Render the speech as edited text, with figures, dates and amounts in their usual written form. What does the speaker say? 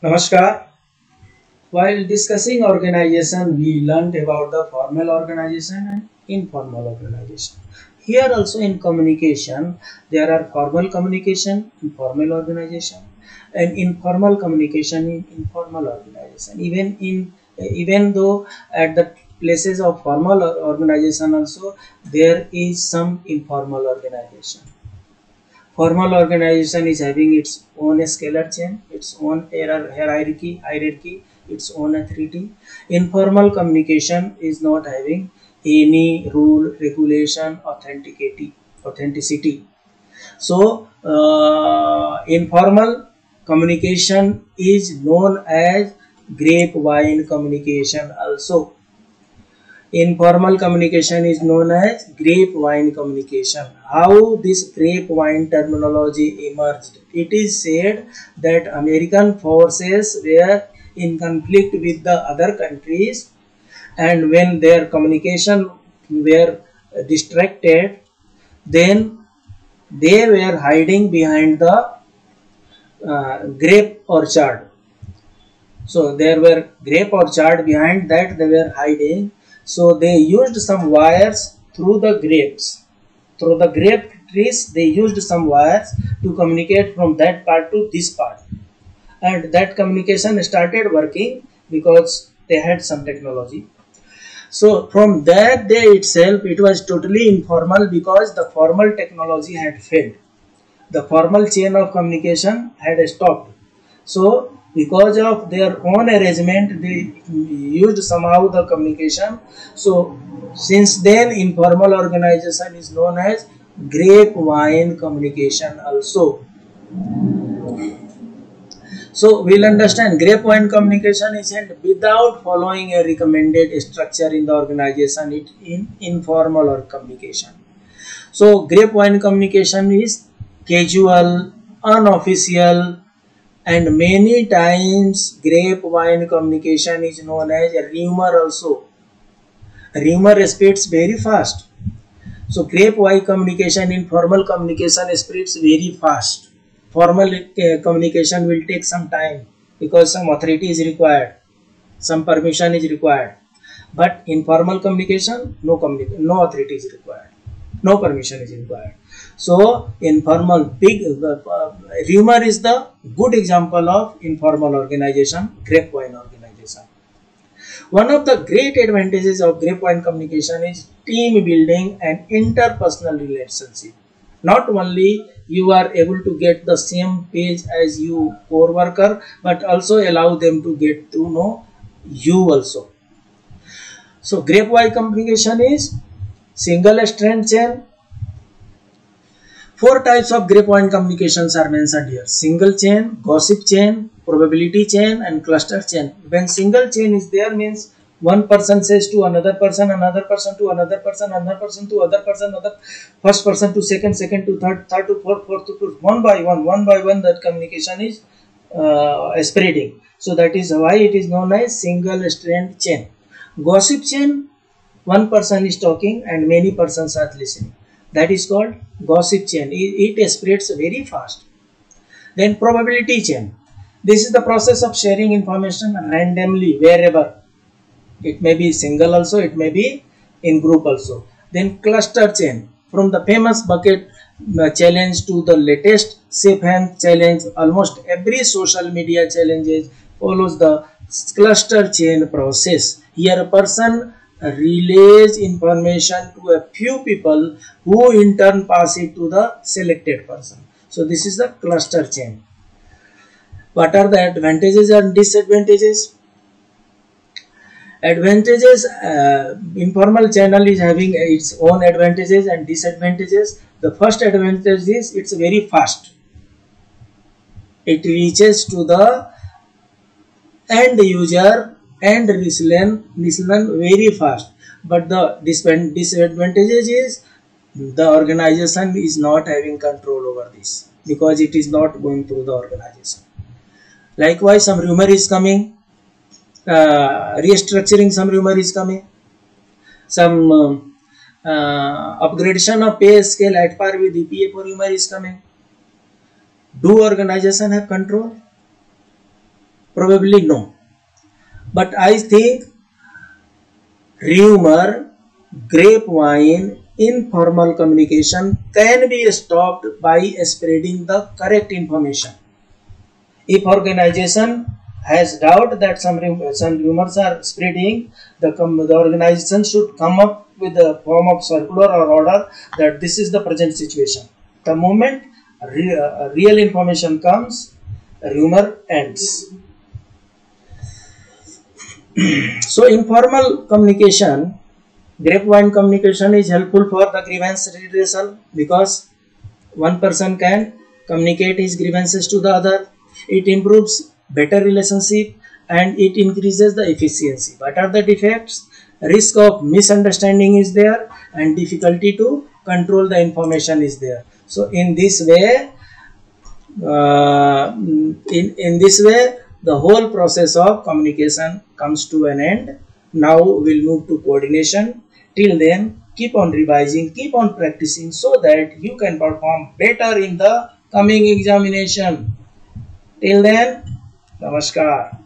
Namaskar. While discussing organization, we learned about the formal organization and informal organization. Here also in communication, there are formal communication, informal organization, and informal communication in informal organization. Even though at the places of formal organization also there is some informal organization. Formal organization is having its own scalar chain, its own hierarchy, its own authority. Informal communication is not having any rule, regulation, authenticity. So, informal communication is known as grapevine communication also. Informal communication is known as grapevine communication. How this grapevine terminology emerged? It is said that American forces were in conflict with the other countries, and when their communication were distracted, then they were hiding behind the grape orchard. So there were grape orchard behind that they were hiding. So they used some wires through the grapes. Through the grape trees, they used some wires to communicate from that part to this part. And that communication started working because they had some technology. So from that day itself, it was totally informal because the formal technology had failed. The formal chain of communication had stopped. So because of their own arrangement, they used somehow the communication. So since then, informal organization is known as grapevine communication also. So we'll understand grapevine communication is held without following a recommended structure in the organization. It in informal or communication. So grapevine communication is casual, unofficial, and many times grapevine communication is known as a rumor also. Rumor spreads very fast. So grapevine communication, informal communication spreads very fast. Formal communication will take some time because some authority is required, some permission is required. But informal communication, no authority is required, no permission is required. So informal rumor is the good example of informal organization, grapevine organization. One of the great advantages of grapevine communication is team building and interpersonal relationship. Not only you are able to get the same page as you core worker, but also allow them to get to know you also. So grapevine communication is single strand chain. Four types of grapevine communications are mentioned here: single chain, gossip chain, probability chain, and cluster chain. When single chain is there, means one person says to another person to another person, another person to other person, first person to second, second to third, third to fourth, fourth to fifth, one by one, that communication is spreading. So that is why it is known as single strand chain. Gossip chain, one person is talking and many persons are listening. That is called gossip chain. It spreads very fast. Then probability chain. This is the process of sharing information randomly wherever. It may be single also, it may be in group also. Then cluster chain. From the famous bucket challenge to the latest safe hand challenge, almost every social media challenges follows the cluster chain process. Here a person relays information to a few people who in turn pass it to the selected person. So this is the cluster chain. What are the advantages and disadvantages? Advantages, informal channel is having its own advantages and disadvantages. The first advantage is it's very fast. It reaches to the end user and listen very fast. But the disadvantages is the organization is not having control over this because it is not going through the organization. Likewise, some rumor is coming, restructuring some rumor is coming, some upgradation of pay scale at par with EPF rumor is coming. Do organization have control? Probably no. But I think rumor, grapevine, informal communication can be stopped by spreading the correct information. If organization has doubt that some rumors are spreading, the organization should come up with the form of circular or order that this is the present situation. The moment real information comes, rumor ends. So informal communication, grapevine communication is helpful for the grievance redressal because one person can communicate his grievances to the other. It improves better relationship and it increases the efficiency. What are the defects? Risk of misunderstanding is there and difficulty to control the information is there. So in this way, the whole process of communication comes to an end. Now we'll move to coordination. Till then, keep on revising, keep on practicing so that you can perform better in the coming examination. Till then, namaskar.